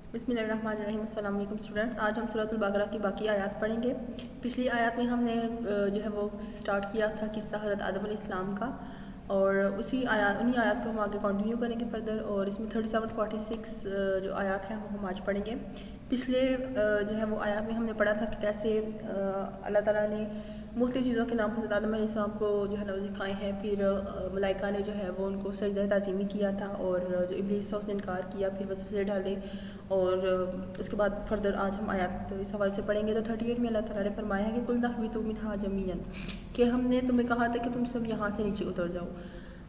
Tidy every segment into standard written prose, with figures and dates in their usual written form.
बिस्मिल्लाहिर्रहमानिर्रहीम। अस्सलाम वालेकुम स्टूडेंट्स। आज हम सूरह अल-बकरा की बाकी आयत पढ़ेंगे। पिछली आयत में हमने जो है वो स्टार्ट किया था किस्सा हज़रत आदम अलैहिस्सलाम का, और उन्हीं आयत को हम आगे कंटिन्यू करेंगे फर्दर, और इसमें 37, 46 जो आयत है वो हम आज पढ़ेंगे। पिछले जो है वो आयत में हमने पढ़ा था कि कैसे अल्लाह ताला ने मुख्तलिफ़ चीज़ों के नाम हज़रत आदम अलैहिस्सलाम को जो है ना सिखाए हैं। फिर मलाइका ने जो है वो उनको सजदा ताज़ीमी किया था, और जो इब्लीस था उसने इनकार किया, फिर वसवसे डाले। और उसके बाद फर्दर आज हम आयत इस हवाले से पढ़ेंगे। तो 38 में अल्लाह ताला ने फरमाया है कि कुल नहबितु मिन्हा जमीअन, कि हमने तुम्हें कहा था कि तुम सब यहाँ से नीचे उतर जाओ।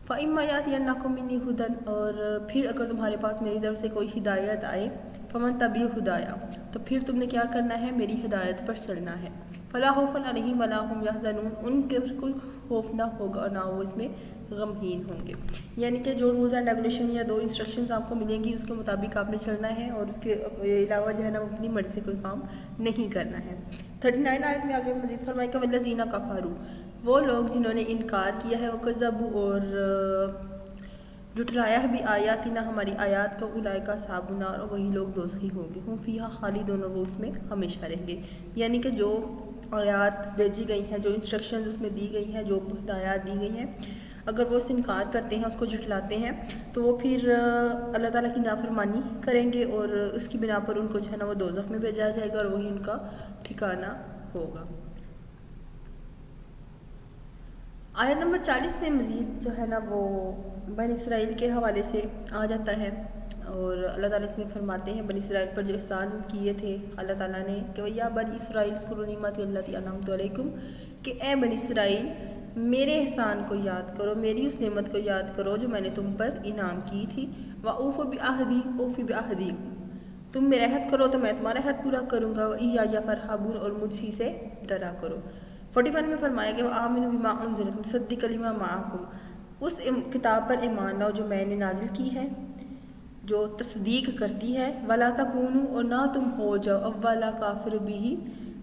फ़इम्मा यातियन्नकुम मिन्नी हुदन, और फिर अगर तुम्हारे पास मेरी तरफ से कोई हिदायत आए, फमन तबी हुदाया, तो फिर तुमने क्या करना है, मेरी हिदायत पर चलना है। फला खौफुन अलैहिम वला हुम यहज़नून, उनके बिल्कुल खौफ ना होगा और ना वो इसमें गमगीन होंगे। यानी कि जो रूल्स एंड रेगुलेशन या दो इंस्ट्रक्शंस आपको मिलेंगी उसके मुताबिक आपने चलना है, और उसके अलावा जो है ना अपनी मर्ज़ी से कोई काम नहीं करना है। 39 आयत में आगे मज़ीद फरमाया कि वल्लज़ीना कफ़रू, वो लोग जिन्होंने इनकार किया है, वो कज़्ज़बू और जुटलाया है भी आयाती ना हमारी आयात, तो उलाइका साबुना, और वही लोग दोज़खी होंगे, हम फ़ीहा खालिदून, वो उसमें हमेशा रहेंगे। यानी कि जो आयात भेजी गई हैं, जो इंस्ट्रक्शंस उसमें दी गई हैं, जो हिदायत दी गई हैं, अगर वो उससे इनकार करते हैं, उसको जुटलाते हैं, तो वो फिर अल्लाह ताला की नाफरमानी करेंगे, और उसकी बिना पर उनको जो है ना वो दोज़ख में भेजा जाएगा, और वही उनका ठिकाना होगा। आयत नंबर 40 में मज़ीद जो है ना वो बनी इसराइल के हवाले से आ जाता है, और अल्लाह ताला इसमें फरमाते हैं बनी इसराइल पर जो एहसान किए थे अल्लाह ताला ने कि भैया बनी इसराइल ज़कुरू निअमती अल्लती अनअमतु अलैकुम, कि ए बनी इसराइल मेरे एहसान को याद करो, मेरी उस नेमत को याद करो जो मैंने तुम पर इनाम की थी। व ऊफ़ु बिअहदी ऊफ़ी बिअहदी, तुम मेरा अहद करो तो मैं तुम्हारा अहद पूरा करूँगा। इय्या फरहबून, और मुझी से डरा करो। 41 में फरमाया कि आमिनू बिमा उनज़िलत मुसद्दिक़ लिमा माअकुम, उस किताब पर ईमान लाओ जो मैंने नाजिल की है, जो तस्दीक करती है। वला तकूनू, और ना तुम हो जाओ अव्वला काफिर बिही,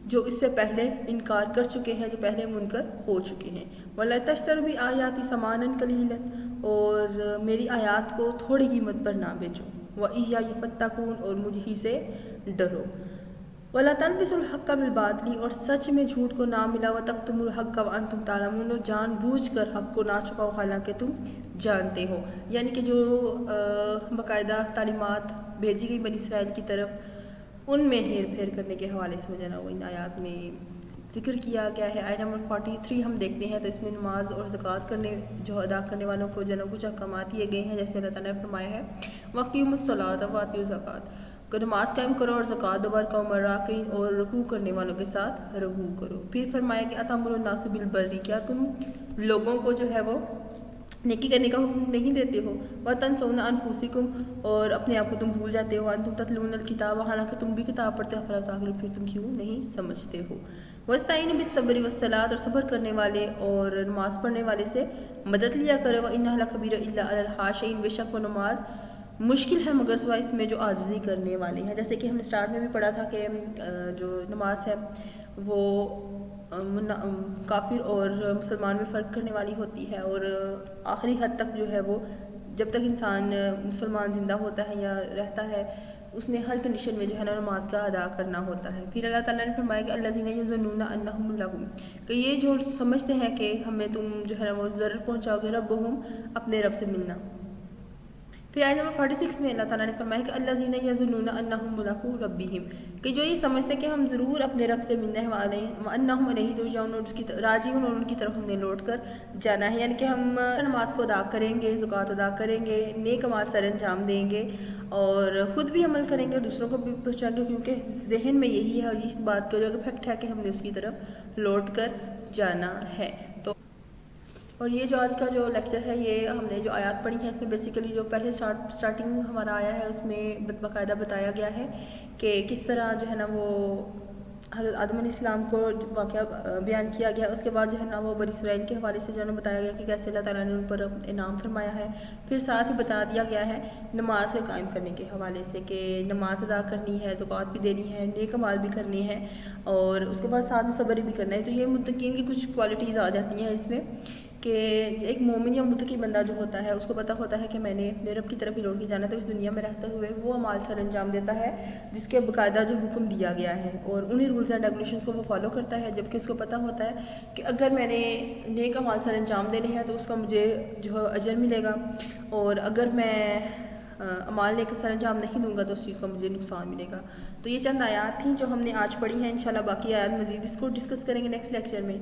जो इससे पहले इनकार कर चुके हैं, जो पहले मुनकर हो चुके हैं। वला तश्तरू भी आयाती समानन कलीलन, और मेरी आयात को थोड़ी कीमत पर ना बेचो। व इय्या फत्तकून, और मुझ ही से डरो। वला तलबिसुल हक्का बिल बातिल, और सच में झूठ को ना मिला। व तक्तुमुल हक्का व अंतुम तालमून, जानबूझकर हक को ना छुपाओ हालांकि तुम जानते हो। यानी कि जो बाकायदा तालीमात भेजी गई बनी इसराइल की तरफ, उनमें हेर फेर करने के हवाले से जो है ना वो इन आयात में जिक्र किया गया है। आयत नंबर 43 हम देखते हैं, तो इसमें नमाज और ज़कात करने जो अदा करने वालों को जो कुछ अहकामात दिए गए हैं, जैसे अल्लाह ताला ने फरमाया है वक़ीमुस्सलात व आतियु ज़कात, कि नमाज कायम करो और ज़कात दो, वरका मराकिन, और रुकू करने वालों के साथ रुकू करो। फिर फरमाया कि अतमुरुन नास बिल बर्रि, क्या तुम लोगों को जो है वो नेकी करने का हुक्म नहीं देते हो। व तनसौना अनफुसिकुम, और अपने आप को तुम भूल जाते हो। तुम ततलूनल किताब, हालांकि तुम भी किताब पढ़ते हो। फला ताक़िलून, फिर तुम क्यों नहीं समझते हो। वस्ताईन बिस्सब्रि वस्सलात, और सब्र करने वाले और नमाज पढ़ने वाले से मदद लिया करो। व इन्नहा लकबीर इल्ला अलल हाशिईन, बेशक वो नमाज मुश्किल है मगर सिवाय इसमें जो आजिज़ी करने वाले हैं। जैसे कि हमने स्टार्ट में भी पढ़ा था कि जो नमाज है वो काफिर और मुसलमान में फ़र्क करने वाली होती है, और आखिरी हद तक जो है वो जब तक इंसान मुसलमान ज़िंदा होता है या रहता है, उसने हर कंडीशन में जो है ना नमाज का अदा करना होता है। फिर अल्लाह ताला ने फरमाया कि अल्लज़ीना यज़ुन्नूना अन्नहुम मुलाक़ू, कि ये जो समझते हैं कि हमें तुम जो है ना वो ज़रर पहुँचाओगे, रब्बहुम, अपने रब से मिलना। फिर आयत नंबर 46 में अल्लाह ताला ने फरमाया कि अल्लज़ीना यज़ुन्नूना अन्नहुम मुलाक़ू रब्बिहिम, कि जो ये समझते कि हम ज़रूर अपने रब से मिलने वाले हैं, व अन्नहुम इलैहि तुरजऊन, और उसकी राजिऊन, और उनकी तरफ हमने लौट कर जाना है। यानी कि हम नमाज को अदा करेंगे, ज़कात अदा करेंगे, नेक अमाल सर अंजाम देंगे, और ख़ुद भी अमल करेंगे और दूसरों को भी पहुँचाएंगे, क्योंकि जहन में यही है और इस बात का जो फैक्ट है कि हमने उसकी तरफ लौट कर जाना है। तो और ये जो आज का जो लेक्चर है, ये हमने जो आयत पढ़ी है, इसमें बेसिकली जो पहले स्टार्टिंग हमारा आया है उसमें बाकायदा बताया गया है कि किस तरह जो है ना वो हज़रत आदम अलैहिस्सलाम को वाक़या बयान किया गया। उसके बाद जो है ना वो बनी इसराइल के हवाले से जो है ना बताया गया कि कैसे अल्लाह ताला ने उन पर इनाम फरमाया है। फिर साथ ही बता दिया गया है नमाज के कायम करने के हवाले से कि नमाज अदा करनी है, ज़कात भी देनी है, नेक अमाल भी करनी है, और उसके बाद साथ में सब्र भी करना है। तो ये मुत्तकीन की कुछ क्वालिटीज़ आ जाती हैं इसमें کہ ایک مومن یا متقی بندہ جو ہوتا ہے اس کو پتہ ہوتا ہے کہ میں نے اپنے رب کی طرف ہی لوٹ کے جانا، تو اس دنیا میں رہتے ہوئے وہ اعمال سر انجام دیتا ہے جس کے باقاعدہ جو حکم دیا گیا ہے، اور انہی رولز اینڈ ریگولیشنس کو وہ فالو کرتا ہے، جبکہ اس کو پتہ ہوتا ہے کہ اگر میں نے نیک اعمال سر انجام دینے ہیں تو اس کا مجھے جو ہے اجر ملے گا، اور اگر میں اعمال نیک سر انجام نہیں دوں گا تو اس چیز کا مجھے نقصان ملے گا۔ تو یہ چند آیات تھیں جو ہم نے آج پڑھی ہیں، انشاءاللہ باقی آیات مزید اس کو ڈسکس کریں گے نیکسٹ لیکچر میں۔